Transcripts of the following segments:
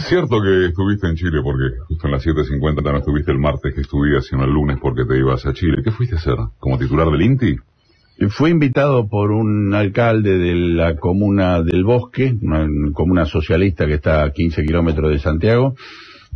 Cierto que estuviste en Chile, porque justo en las 7:50 no estuviste el martes que estudias, sino el lunes porque te ibas a Chile. ¿Qué fuiste a hacer? ¿Como titular del INTI? Fui invitado por un alcalde de la comuna del Bosque, una comuna socialista que está a 15 kilómetros de Santiago,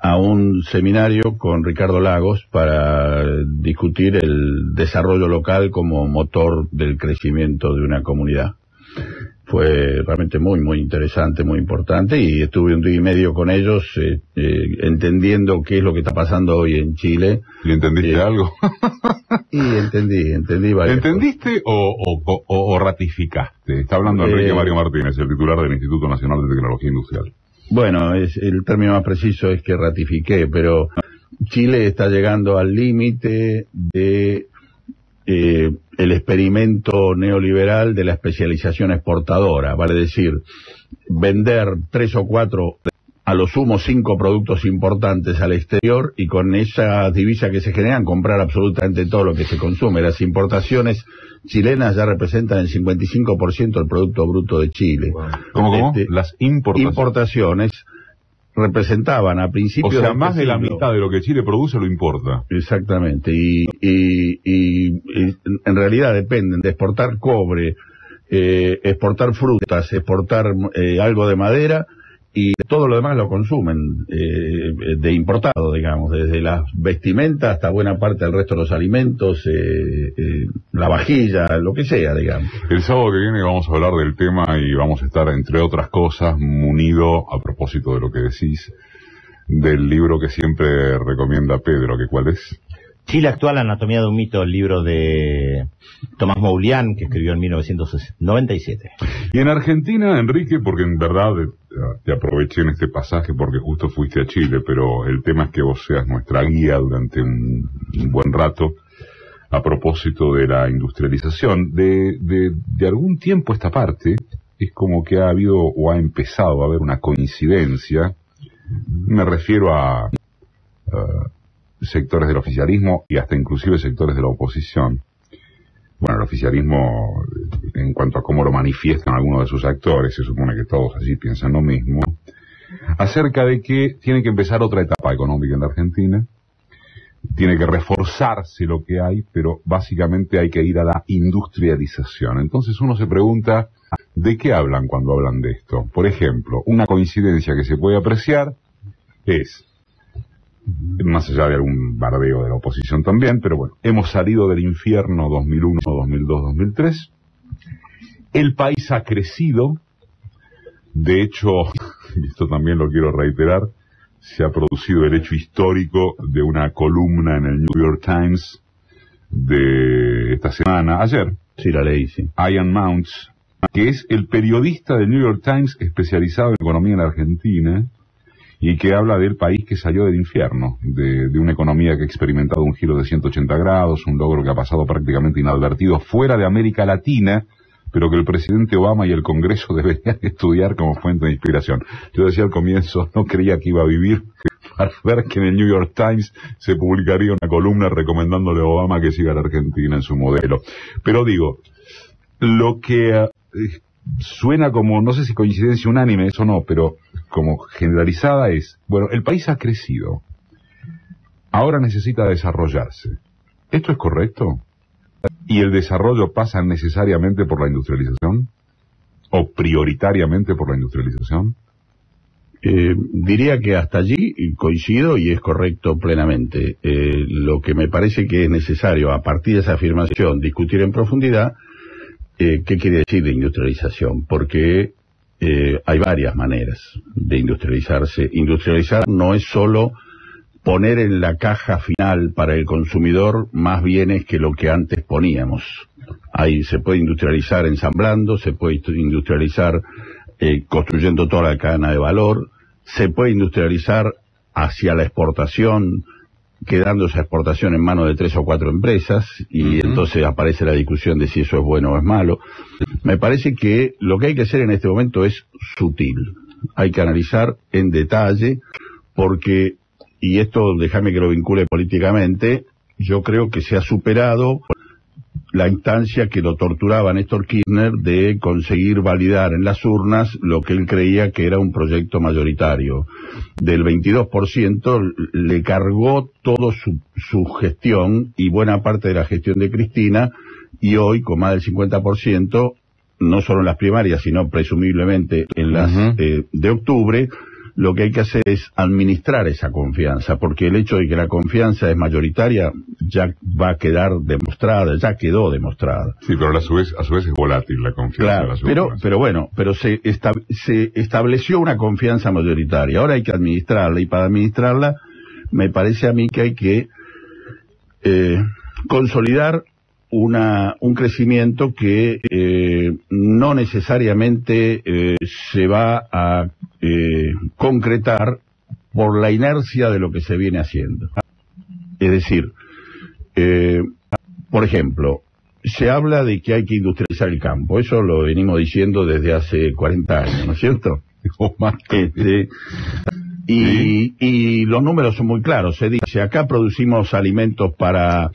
a un seminario con Ricardo Lagos para discutir el desarrollo local como motor del crecimiento de una comunidad. Fue realmente muy interesante, muy importante, y estuve un día y medio con ellos entendiendo qué es lo que está pasando hoy en Chile. ¿Y entendiste algo? Y entendí varias ¿Entendiste o ratificaste? Está hablando Enrique Mario Martínez, el titular del Instituto Nacional de Tecnología Industrial. Bueno, el término más preciso es que ratifiqué, pero Chile está llegando al límite de el experimento neoliberal de la especialización exportadora, vale decir, vender 3 o 4, a lo sumo 5 productos importantes al exterior, y con esa divisa que se generan comprar absolutamente todo lo que se consume. Las importaciones chilenas ya representan el 55% del Producto Bruto de Chile. ¿Cómo? Las importaciones representaban a principios... O sea, más de la mitad de lo que Chile produce lo importa. Exactamente, y en realidad dependen de exportar cobre, exportar frutas, exportar algo de madera, y todo lo demás lo consumen de importado, digamos, desde las vestimentas hasta buena parte del resto de los alimentos, la vajilla, lo que sea, digamos. El sábado que viene vamos a hablar del tema y vamos a estar, entre otras cosas, munido, a propósito de lo que decís, del libro que siempre recomienda Pedro, que ¿cuál es? Chile actual, anatomía de un mito, el libro de Tomás Moulián, que escribió en 1997. Y en Argentina, Enrique, porque en verdad te aproveché en este pasaje porque justo fuiste a Chile, pero el tema es que vos seas nuestra guía durante un buen rato, a propósito de la industrialización. De algún tiempo esta parte, es como que ha habido o ha empezado a haber una coincidencia, me refiero a sectores del oficialismo y hasta inclusive sectores de la oposición. Bueno, el oficialismo, en cuanto a cómo lo manifiestan algunos de sus actores, se supone que todos así piensan lo mismo, acerca de que tiene que empezar otra etapa económica en la Argentina, tiene que reforzarse lo que hay, pero básicamente hay que ir a la industrialización. Entonces uno se pregunta, ¿de qué hablan cuando hablan de esto? Por ejemplo, una coincidencia que se puede apreciar es, más allá de algún bardeo de la oposición también, pero bueno, hemos salido del infierno 2001, 2002, 2003, el país ha crecido, de hecho, y esto también lo quiero reiterar, se ha producido el hecho histórico de una columna en el New York Times de esta semana, ayer, sí, la leí, sí. Ian Mounts, que es el periodista del New York Times especializado en economía en la Argentina, y que habla del país que salió del infierno, de una economía que ha experimentado un giro de 180 grados, un logro que ha pasado prácticamente inadvertido fuera de América Latina, pero que el presidente Obama y el Congreso deberían estudiar como fuente de inspiración. Yo decía al comienzo, no creía que iba a vivir para ver que en el New York Times se publicaría una columna recomendándole a Obama que siga a la Argentina en su modelo. Pero digo, lo que suena como, no sé si coincidencia unánime, eso no, pero como generalizada es, bueno, el país ha crecido, ahora necesita desarrollarse. ¿Esto es correcto? ¿Y el desarrollo pasa necesariamente por la industrialización? ¿O prioritariamente por la industrialización? Diría que hasta allí coincido y es correcto plenamente. Lo que me parece que es necesario, a partir de esa afirmación, discutir en profundidad qué quiere decir de industrialización, porque hay varias maneras de industrializarse. Industrializar no es solo poner en la caja final para el consumidor más bienes que lo que antes poníamos. Ahí se puede industrializar ensamblando, se puede industrializar construyendo toda la cadena de valor, se puede industrializar hacia la exportación, quedando esa exportación en manos de 3 o 4 empresas, y entonces aparece la discusión de si eso es bueno o es malo. Me parece que lo que hay que hacer en este momento es sutil. Hay que analizar en detalle, porque, y esto déjame que lo vincule políticamente, yo creo que se ha superado la instancia que lo torturaba Néstor Kirchner de conseguir validar en las urnas lo que él creía que era un proyecto mayoritario. Del 22% le cargó todo su gestión y buena parte de la gestión de Cristina, y hoy con más del 50%, no solo en las primarias, sino presumiblemente en las de octubre, lo que hay que hacer es administrar esa confianza, porque el hecho de que la confianza es mayoritaria ya va a quedar demostrada, ya quedó demostrada. Sí, pero a su vez es volátil la confianza. Claro, pero se estableció una confianza mayoritaria. Ahora hay que administrarla, y para administrarla me parece a mí que hay que consolidar un crecimiento que no necesariamente se va a concretar por la inercia de lo que se viene haciendo. Es decir, por ejemplo, se habla de que hay que industrializar el campo. Eso lo venimos diciendo desde hace 40 años, ¿no es cierto? Y los números son muy claros. Se dice, acá producimos alimentos para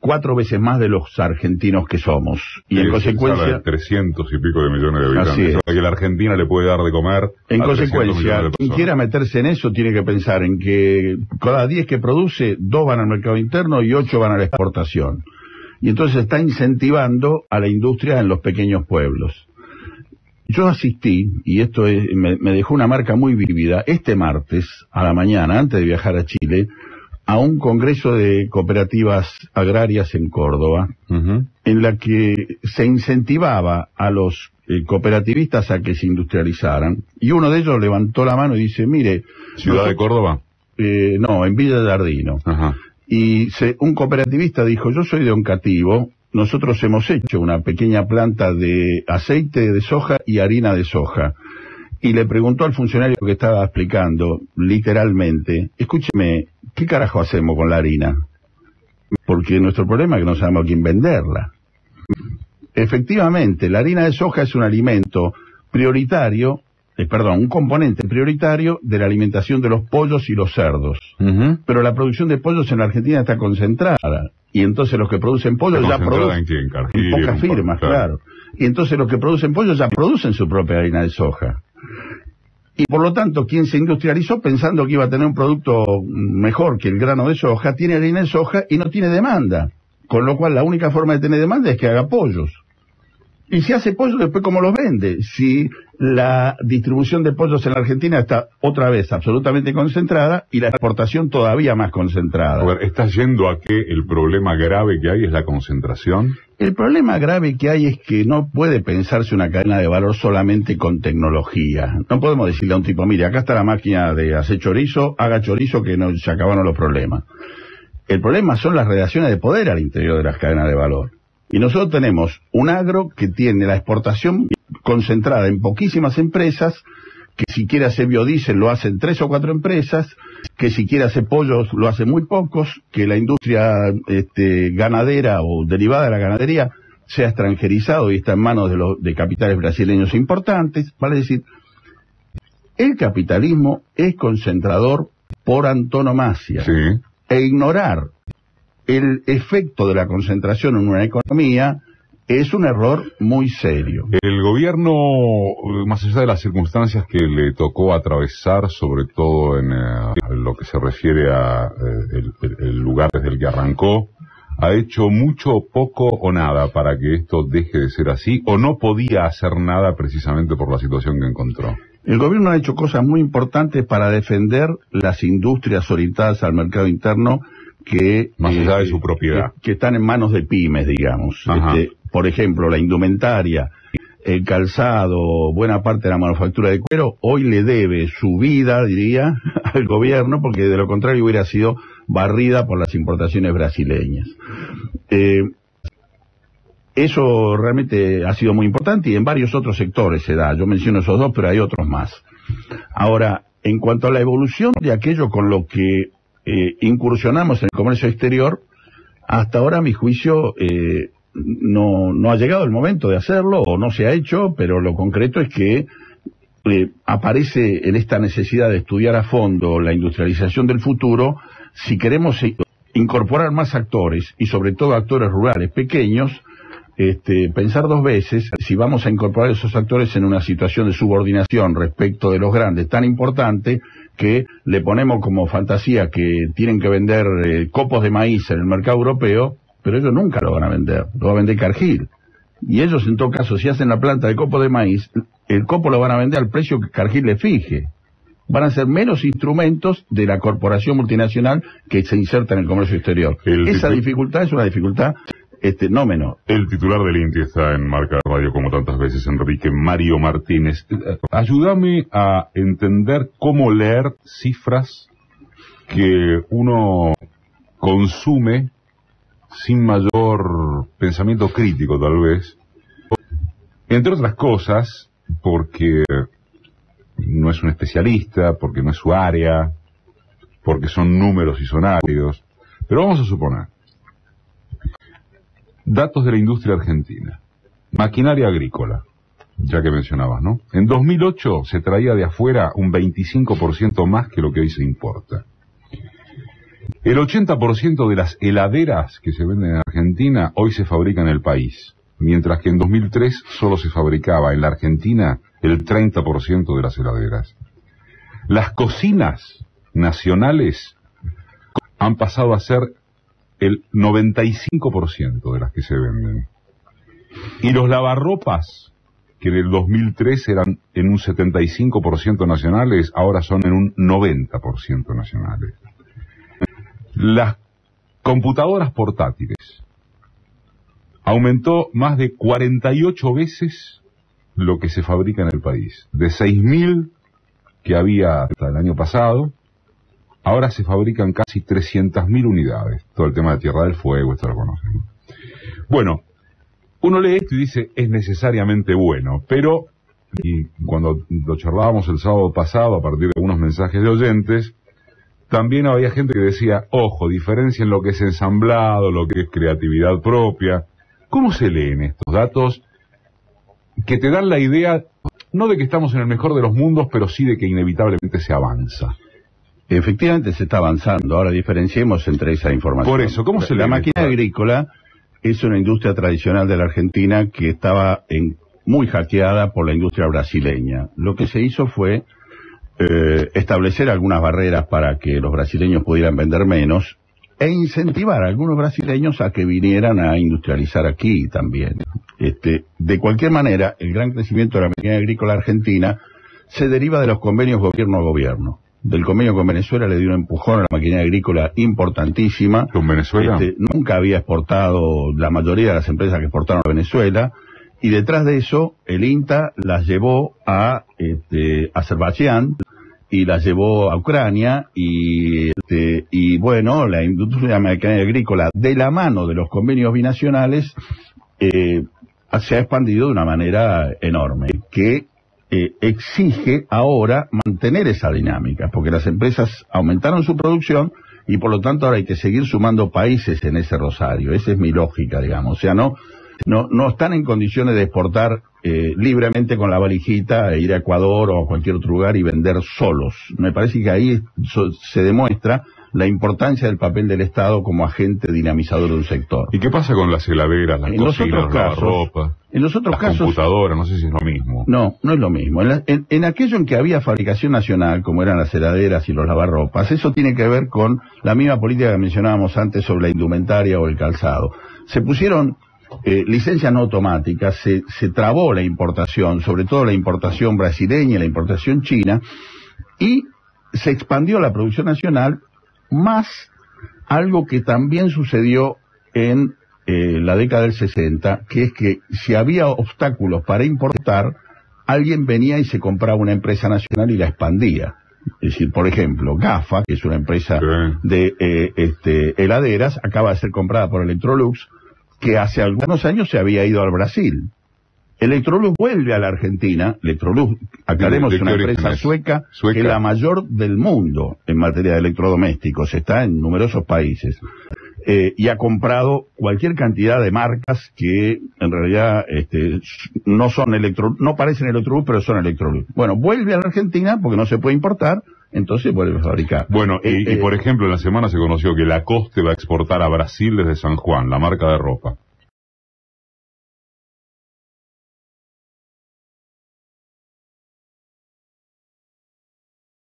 4 veces más de los argentinos que somos. Y en consecuencia... 300 y pico de millones de habitantes. Así es. O sea, que la Argentina le puede dar de comer. En consecuencia, quien quiera meterse en eso tiene que pensar en que cada 10 que produce, 2 van al mercado interno y 8 van a la exportación. Y entonces está incentivando a la industria en los pequeños pueblos. Yo asistí, y esto me dejó una marca muy vívida, este martes a la mañana, antes de viajar a Chile, a un congreso de cooperativas agrarias en Córdoba, en la que se incentivaba a los cooperativistas a que se industrializaran, y uno de ellos levantó la mano y dice, mire... ¿Ciudad de Córdoba? No, en Villa de Ardino. Y un cooperativista dijo, yo soy de Oncativo, nosotros hemos hecho una pequeña planta de aceite de soja y harina de soja. Y le preguntó al funcionario que estaba explicando, literalmente, escúcheme, ¿qué carajo hacemos con la harina? Porque nuestro problema es que no sabemos a quién venderla. Efectivamente, la harina de soja es un alimento prioritario, un componente prioritario de la alimentación de los pollos y los cerdos. Pero la producción de pollos en la Argentina está concentrada. Y entonces los que producen pollo ya producen... En pocas firmas, claro. Y entonces los que producen pollo ya producen su propia harina de soja. Y por lo tanto, quien se industrializó pensando que iba a tener un producto mejor que el grano de soja, tiene harina de soja y no tiene demanda. Con lo cual la única forma de tener demanda es que haga pollos. Y si hace pollos, después ¿cómo los vende? Si la distribución de pollos en la Argentina está otra vez absolutamente concentrada y la exportación todavía más concentrada. A ver, ¿estás yendo a que el problema grave que hay es la concentración? El problema grave que hay es que no puede pensarse una cadena de valor solamente con tecnología. No podemos decirle a un tipo, mire, acá está la máquina de hacer chorizo, haga chorizo que no, se acabaron los problemas. El problema son las relaciones de poder al interior de las cadenas de valor. Y nosotros tenemos un agro que tiene la exportación concentrada en poquísimas empresas, que si quiere hacer biodiesel lo hacen 3 o 4 empresas, que si quiere hacer pollos lo hacen muy pocos, que la industria ganadera o derivada de la ganadería se ha extranjerizado y está en manos de capitales brasileños importantes. Vale decir, el capitalismo es concentrador por antonomasia. Sí. E ignorar el efecto de la concentración en una economía es un error muy serio. El gobierno, más allá de las circunstancias que le tocó atravesar, sobre todo en lo que se refiere a el lugar desde el que arrancó, ha hecho mucho, poco o nada para que esto deje de ser así, o no podía hacer nada precisamente por la situación que encontró. El gobierno ha hecho cosas muy importantes para defender las industrias orientadas al mercado interno que más allá de su propiedad, que están en manos de pymes, digamos. Por ejemplo, la indumentaria, el calzado, buena parte de la manufactura de cuero, hoy le debe su vida, diría, al gobierno, porque de lo contrario hubiera sido barrida por las importaciones brasileñas. Eso realmente ha sido muy importante y en varios otros sectores se da. Yo menciono esos dos, pero hay otros más. Ahora, en cuanto a la evolución de aquello con lo que incursionamos en el comercio exterior, hasta ahora a mi juicio no ha llegado el momento de hacerlo o no se ha hecho, pero lo concreto es que aparece en esta necesidad de estudiar a fondo la industrialización del futuro si queremos incorporar más actores, y sobre todo actores rurales pequeños, pensar dos veces si vamos a incorporar esos actores en una situación de subordinación respecto de los grandes, tan importante que le ponemos como fantasía que tienen que vender copos de maíz en el mercado europeo, pero ellos nunca lo van a vender, lo va a vender Cargill. Y ellos, en todo caso, si hacen la planta de copo de maíz, el copo lo van a vender al precio que Cargill le fije. Van a ser menos instrumentos de la corporación multinacional que se inserta en el comercio exterior. Esa dificultad es una dificultad no menor. El titular del INTI está en Marca Radio como tantas veces, Enrique Mario Martínez. Ayúdame a entender cómo leer cifras que uno consume sin mayor pensamiento crítico, tal vez. Entre otras cosas, porque no es un especialista, porque no es su área, porque son números y son áridos. Pero vamos a suponer. Datos de la industria argentina. Maquinaria agrícola, ya que mencionabas, ¿no? En 2008 se traía de afuera un 25% más que lo que hoy se importa. El 80% de las heladeras que se venden en Argentina hoy se fabrican en el país, mientras que en 2003 solo se fabricaba en la Argentina el 30% de las heladeras. Las cocinas nacionales han pasado a ser el 95% de las que se venden. Y los lavarropas, que en el 2003 eran en un 75% nacionales, ahora son en un 90% nacionales. Las computadoras portátiles aumentó más de 48 veces lo que se fabrica en el país. De 6.000 que había hasta el año pasado, ahora se fabrican casi 300.000 unidades. Todo el tema de Tierra del Fuego, esto lo conocen. Bueno, uno lee esto y dice, es necesariamente bueno, pero, y cuando lo charlábamos el sábado pasado a partir de algunos mensajes de oyentes, también había gente que decía, ojo, diferencien lo que es ensamblado, lo que es creatividad propia. ¿Cómo se leen estos datos que te dan la idea, no de que estamos en el mejor de los mundos, pero sí de que inevitablemente se avanza? Efectivamente se está avanzando. Ahora diferenciemos entre esa información. Por eso, ¿cómo se lee? La máquina agrícola es una industria tradicional de la Argentina que estaba muy hackeada por la industria brasileña. Lo que se hizo fue establecer algunas barreras para que los brasileños pudieran vender menos e incentivar a algunos brasileños a que vinieran a industrializar aquí también. De cualquier manera, el gran crecimiento de la maquinaria agrícola argentina se deriva de los convenios gobierno a gobierno. Del convenio con Venezuela le dio un empujón a la maquinaria agrícola importantísima. ¿Con Venezuela? Nunca había exportado la mayoría de las empresas que exportaron a Venezuela, y detrás de eso el INTA las llevó a Azerbaiyán y las llevó a Ucrania, y bueno, la industria de la maquinaria agrícola, de la mano de los convenios binacionales, se ha expandido de una manera enorme, que exige ahora mantener esa dinámica, porque las empresas aumentaron su producción y por lo tanto ahora hay que seguir sumando países en ese rosario. Esa es mi lógica, digamos. O sea, no están en condiciones de exportar libremente con la valijita e ir a Ecuador o a cualquier otro lugar y vender solos. Me parece que ahí se demuestra la importancia del papel del Estado como agente dinamizador de un sector. ¿Y qué pasa con las heladeras, las cocinas, los lavarropas, las computadoras? No sé si es lo mismo. No es lo mismo. En aquello en que había fabricación nacional, como eran las heladeras y los lavarropas, eso tiene que ver con la misma política que mencionábamos antes sobre la indumentaria o el calzado. Se pusieron licencias no automáticas, se trabó la importación, sobre todo la importación brasileña y la importación china, y se expandió la producción nacional, más algo que también sucedió en la década del 60, que es que si había obstáculos para importar, alguien venía y se compraba una empresa nacional y la expandía. Es decir, por ejemplo, GAFA, que es una empresa de heladeras, acaba de ser comprada por Electrolux, que hace algunos años se había ido al Brasil. Electrolux vuelve a la Argentina. Electrolux, aclaremos, es una empresa sueca que es la mayor del mundo en materia de electrodomésticos, está en numerosos países, y ha comprado cualquier cantidad de marcas que en realidad no parecen Electrolux, pero son Electrolux. Bueno, vuelve a la Argentina porque no se puede importar entonces vuelve a fabricar. Bueno, y por ejemplo, en la semana se conoció que Lacoste va a exportar a Brasil desde San Juan, la marca de ropa.